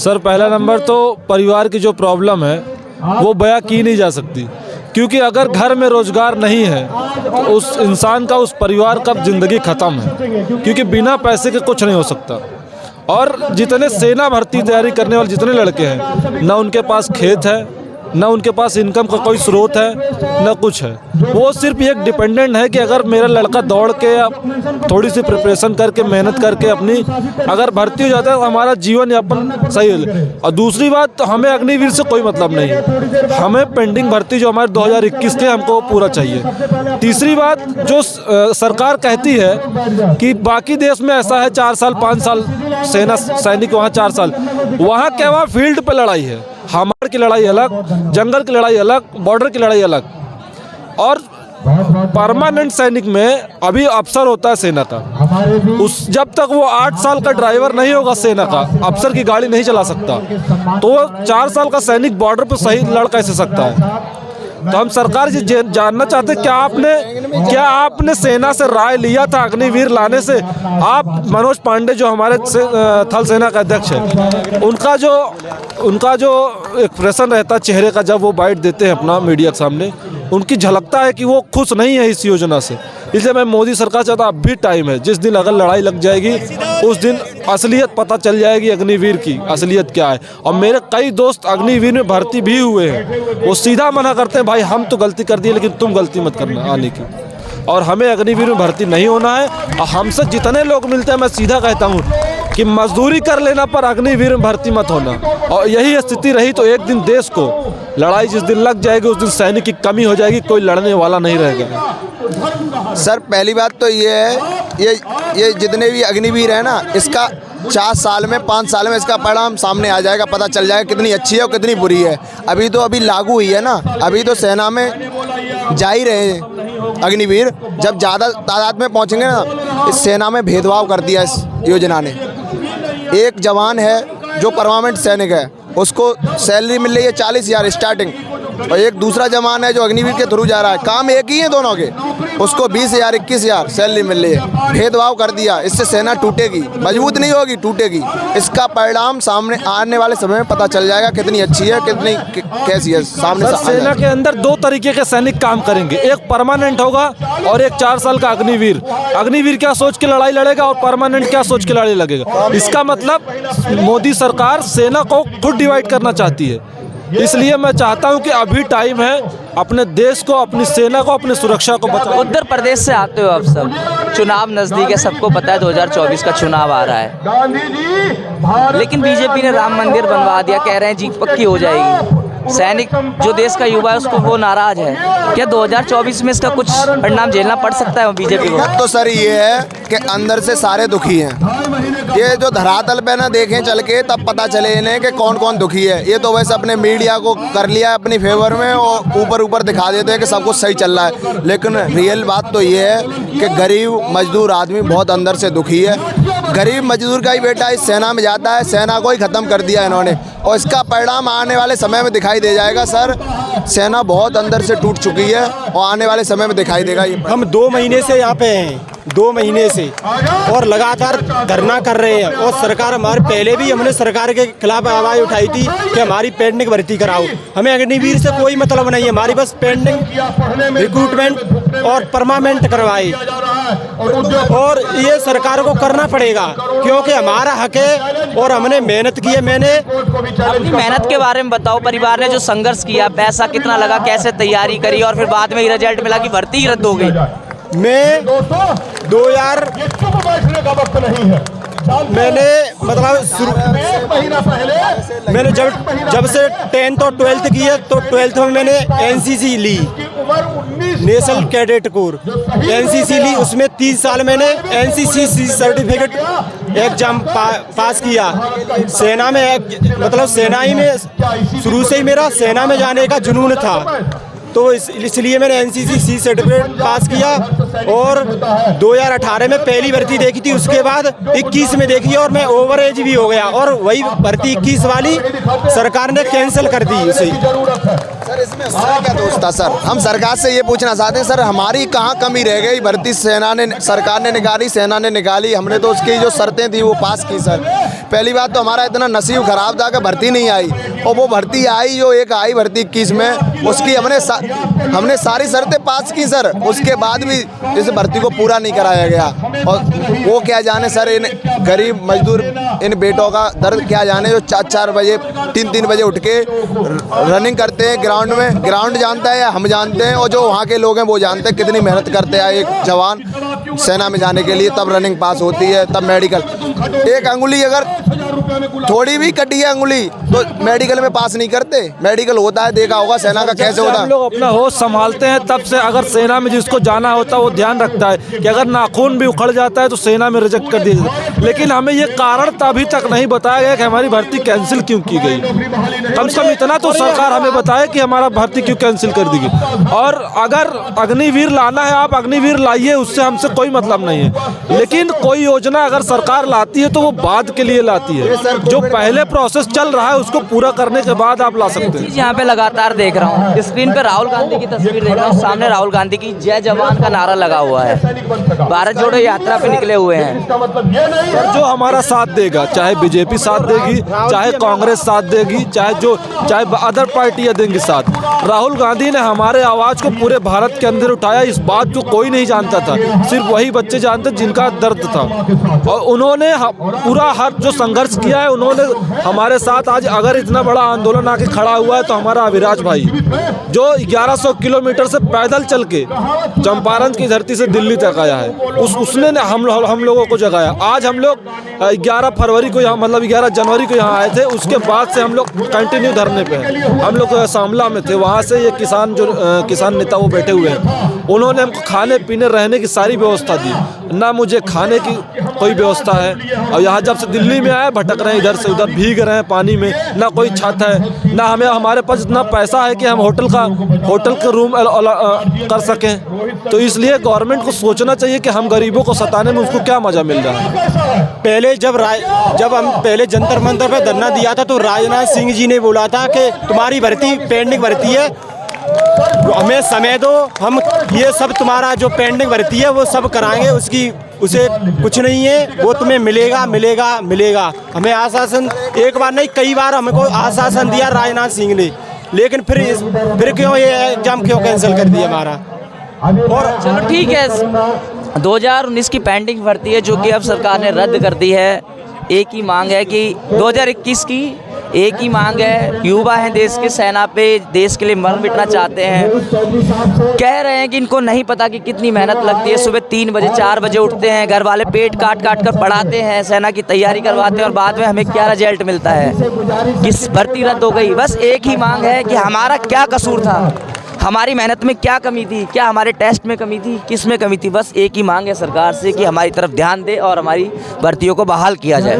Sir पहला number तो परिवार की जो प्रॉब्लम है वो बयां की नहीं जा सकती, क्योंकि अगर घर में रोज़गार नहीं है तो उस इंसान का, उस परिवार का ज़िंदगी ख़त्म है, क्योंकि बिना पैसे के कुछ नहीं हो सकता। और जितने सेना भर्ती तैयारी करने वाले जितने लड़के हैं, ना उनके पास खेत है, ना उनके पास इनकम का कोई स्रोत है, ना कुछ है। वो सिर्फ एक डिपेंडेंट है कि अगर मेरा लड़का दौड़ के या थोड़ी सी प्रिपरेशन करके, मेहनत करके अपनी अगर भर्ती हो जाता है तो हमारा जीवन यापन सही है। और दूसरी बात, तो हमें अग्निवीर से कोई मतलब नहीं है, हमें पेंडिंग भर्ती जो हमारे 2021 के हमको वो पूरा चाहिए। तीसरी बात, जो सरकार कहती है कि बाकी देश में ऐसा है 4 साल 5 साल सेना सैनिक वहाँ 4 साल, वहाँ क्या, वहाँ फील्ड पर लड़ाई है। हमारे की लड़ाई अलग, जंगल की लड़ाई अलग, बॉर्डर की लड़ाई अलग। और परमानेंट सैनिक में अभी अफसर होता है सेना का, उस जब तक वो 8 साल का ड्राइवर नहीं होगा सेना का, अफसर की गाड़ी नहीं चला सकता, तो 4 साल का सैनिक बॉर्डर पर सही लड़ कैसे सकता है। तो हम सरकार से जानना चाहते हैं, क्या आपने सेना से राय लिया था अग्निवीर लाने से? आप मनोज पांडे जो हमारे थल सेना का अध्यक्ष है, उनका जो एक्सप्रेशन रहता है चेहरे का जब वो बाइट देते हैं अपना मीडिया के सामने, उनकी झलकता है कि वो खुश नहीं है इस योजना से। इसलिए मैं मोदी सरकार चाहता, अब भी टाइम है। जिस दिन अगर लड़ाई लग जाएगी उस दिन असलियत पता चल जाएगी अग्निवीर की असलियत क्या है। और मेरे कई दोस्त अग्निवीर में भर्ती भी हुए हैं, वो सीधा मना करते हैं, भाई हम तो गलती कर दिए लेकिन तुम गलती मत करना आने की। और हमें अग्निवीर में भर्ती नहीं होना है। और हमसे जितने लोग मिलते हैं मैं सीधा कहता हूँ कि मजदूरी कर लेना पर अग्निवीर में भर्ती मत होना। और यही स्थिति रही तो एक दिन देश को लड़ाई जिस दिन लग जाएगी उस दिन सैनिक की कमी हो जाएगी, कोई लड़ने वाला नहीं रहेगा। सर पहली बात तो ये है, ये जितने भी अग्निवीर है ना, इसका 4 साल में 5 साल में इसका परिणाम सामने आ जाएगा, पता चल जाएगा कितनी अच्छी है और कितनी बुरी है। अभी लागू हुई है ना, अभी तो सेना में जा ही रहे हैं अग्निवीर। जब ज़्यादा तादाद में पहुँचेंगे ना, इस सेना में भेदभाव कर दिया इस योजना ने। एक जवान है जो परमानेंट सैनिक है, उसको सैलरी मिल रही है 40,000 स्टार्टिंग, और एक दूसरा जवान है जो अग्निवीर के थ्रू जा रहा है, काम एक ही है दोनों के, उसको 20,000 21,000 सैलरी मिल रही है। भेदभाव कर दिया, इससे सेना टूटेगी, मजबूत नहीं होगी, टूटेगी। इसका परिणाम सामने आने वाले समय में पता चल जाएगा कितनी अच्छी है, कितनी कैसी है। सामने सेना के अंदर 2 तरीके के सैनिक काम करेंगे, एक परमानेंट होगा और एक 4 साल का अग्निवीर। अग्निवीर क्या सोच के लड़ाई लड़ेगा और परमानेंट क्या सोच के लड़ाई लगेगा। इसका मतलब मोदी सरकार सेना को खुद डिवाइड करना चाहती है। इसलिए मैं चाहता हूं कि अभी टाइम है, अपने देश को, अपनी सेना को, अपनी सुरक्षा को बचाओ। उत्तर प्रदेश से आते हो आप सब, चुनाव नज़दीक है, सबको पता है 2024 का चुनाव आ रहा है, लेकिन बीजेपी ने राम मंदिर बनवा दिया, कह रहे हैं जीत पक्की हो जाएगी। सैनिक जो देश का युवा है उसको वो नाराज है। क्या 2024 में इसका कुछ परिणाम झेलना पड़ सकता है बीजेपी को? तो सर ये है कि अंदर से सारे दुखी हैं। ये जो धरातल पे ना देखें चल के तब पता चले इन्हें कि कौन कौन दुखी है। ये तो वैसे अपने मीडिया को कर लिया अपनी फेवर में और ऊपर दिखा देते हैं कि सब कुछ सही चल रहा है, लेकिन रियल बात तो ये है कि गरीब मजदूर आदमी बहुत अंदर से दुखी है। गरीब मजदूर का ही बेटा इस सेना में जाता है, सेना को ही ख़त्म कर दिया इन्होंने, और इसका परिणाम आने वाले समय में दिखाई दे जाएगा। सर सेना बहुत अंदर से टूट चुकी है और आने वाले समय में दिखाई देगा। ये हम 2 महीने से यहाँ पे हैं, 2 महीने से, और लगातार धरना कर रहे हैं। और सरकार हमारे पहले भी हमने सरकार के खिलाफ आवाज़ उठाई थी कि हमारी पेंडिंग भर्ती कराओ। हमें अग्निवीर से कोई मतलब नहीं है, हमारी बस पेंडिंग रिक्रूटमेंट और परमानेंट करवाए। और ये सरकार को करना पड़ेगा क्योंकि हमारा हक है और हमने मेहनत की है। मैंने अपनी मेहनत के बारे में बताओ, परिवार ने जो संघर्ष किया, पैसा कितना लगा, कैसे तैयारी करी, और फिर बाद में ही रिजल्ट मिला कि भर्ती ही रद्द हो गई। मैं 2000 मैंने मतलब मैंने जब से 10th और 12th की है, तो 12th में मैंने एनसीसी ली, नेशनल कैडेट कोर एनसीसी ली। उसमें 3 साल मैंने एनसीसी सर्टिफिकेट एग्जाम पास किया। सेना में मतलब सेना ही में शुरू से ही मेरा सेना में जाने का जुनून था, तो इसलिए मैंने एनसीसी सर्टिफिकेट पास किया। और 2018 में पहली भर्ती देखी थी, उसके बाद 21 में देखी और मैं ओवर एज भी हो गया, और वही भर्ती 21 वाली सरकार ने कैंसिल कर दी उसे। सर इसमें हमारा क्या दोष था सर? हम सरकार से ये पूछना चाहते हैं सर, हमारी कहाँ कमी रह गई? भर्ती सरकार ने निकाली, सेना ने निकाली, हमने तो उसकी जो शर्तें थी वो पास की सर। पहली बात तो हमारा इतना नसीब ख़राब था कि भर्ती नहीं आई, और वो भर्ती आई जो एक आई भर्ती 21 में, उसकी हमने सारी शर्तें पास की सर, उसके बाद भी इस भर्ती को पूरा नहीं कराया गया। और वो क्या जाने सर, इन गरीब मजदूर इन बेटों का दर्द क्या जाने, जो 4-4 बजे 3-3 बजे उठ के रनिंग करते हैं ग्राउंड में। ग्राउंड जानता है या हम जानते हैं, और जो वहाँ के लोग हैं वो जानते हैं कितनी मेहनत करते हैं एक जवान सेना में जाने के लिए, तब रनिंग पास होती है, तब मेडिकल। एक अंगुली अगर थोड़ी भी कटी है अंगुली तो मेडिकल में पास नहीं करते। मेडिकल होता है, देखा होगा सेना का कैसे होता है। हम लोग अपना होश संभालते हैं, तब से अगर सेना में जिसको जाना होता है वो ध्यान रखता है कि अगर नाखून भी उखड़ जाता है तो सेना में रिजेक्ट कर दिया जाता है। लेकिन हमें ये कारण अभी तक नहीं बताया गया कि हमारी भर्ती कैंसिल क्यों की गई। कम से कम इतना तो सरकार हमें बताए कि हमारा भर्ती क्यों कैंसिल कर दी गई। और अगर अग्निवीर लाना है, आप अग्निवीर लाइए, उससे हमसे कोई मतलब नहीं है। लेकिन कोई योजना अगर सरकार लाती है तो वो बाद के लिए लाती है, जो पहले प्रोसेस चल रहा है उसको पूरा करने के बाद आप ला सकते हैं। यहाँ पे लगातार देख रहा हूँ स्क्रीन पे राहुल गांधी की तस्वीर देख रहा हूँ, सामने राहुल गांधी की जय जवान का नारा लगा हुआ है, भारत जोड़ो यात्रा पे निकले हुए हैं। जो हमारा साथ देगा, चाहे बीजेपी साथ देगी, चाहे कांग्रेस साथ देगी, चाहे अदर पार्टियां देंगी साथ, राहुल गांधी ने हमारे आवाज़ को पूरे भारत के अंदर उठाया। इस बात को कोई नहीं जानता था, सिर्फ वही बच्चे जानते जिनका दर्द था। और उन्होंने पूरा हर जो संघर्ष किया है, उन्होंने हमारे साथ आज अगर इतना बड़ा आंदोलन आके खड़ा हुआ है तो हमारा अविराज भाई जो 1100 किलोमीटर से पैदल चल के चंपारण की धरती से दिल्ली तक आया है, उसने हम लोगों को जगाया। आज हम लोग 11 फरवरी को यहाँ, मतलब 11 जनवरी को यहाँ आए थे, उसके बाद से हम लोग कंटिन्यू धरने पे हैं। हम लोग शामला में थे, वहाँ से ये किसान नेता वो बैठे हुए हैं, उन्होंने हमको खाने पीने रहने की सारी व्यवस्था दी। ना मुझे खाने की कोई व्यवस्था है, और यहाँ जब से दिल्ली में आए भटक रहे हैं, इधर से उधर भीग रहे हैं पानी में, ना कोई छत है, ना हमारे पास इतना पैसा है कि हम होटल का रूम कर सकें। तो इसलिए गवर्नमेंट को सोचना चाहिए कि हम गरीबों को सताने में उसको क्या मज़ा मिल रहा है। पहले जब हम पहले जंतर मंतर पे धरना दिया था तो राजनाथ सिंह जी ने बोला था कि तुम्हारी भर्ती पेंडिंग भर्ती है, हमें समय दो, हम ये सब तुम्हारा जो पेंडिंग भर्ती है वो सब कराएंगे, उसे कुछ नहीं है, वो तुम्हें मिलेगा। हमें आश्वासन एक बार नहीं कई बार हमको आश्वासन दिया राजनाथ सिंह ने, लेकिन फिर क्यों ये एग्जाम क्यों कैंसिल कर दिया हमारा। और चलो ठीक है, 2019 की पेंडिंग भर्ती है जो कि अब सरकार ने रद्द कर दी है। एक ही मांग है कि 2021 की एक ही मांग है, युवा हैं देश के, सेना पे देश के लिए मर मिटना चाहते हैं। कह रहे हैं कि इनको नहीं पता कि कितनी मेहनत लगती है, सुबह 3 बजे 4 बजे उठते हैं, घर वाले पेट काट कर पढ़ाते हैं, सेना की तैयारी करवाते हैं, और बाद में हमें क्या रिजल्ट मिलता है कि भर्ती रद्द हो गई। बस एक ही मांग है कि हमारा क्या कसूर था, हमारी मेहनत में क्या कमी थी, क्या हमारे टेस्ट में कमी थी, किस में कमी थी। बस एक ही मांग है सरकार से कि हमारी तरफ ध्यान दे और हमारी भर्तियों को बहाल किया जाए।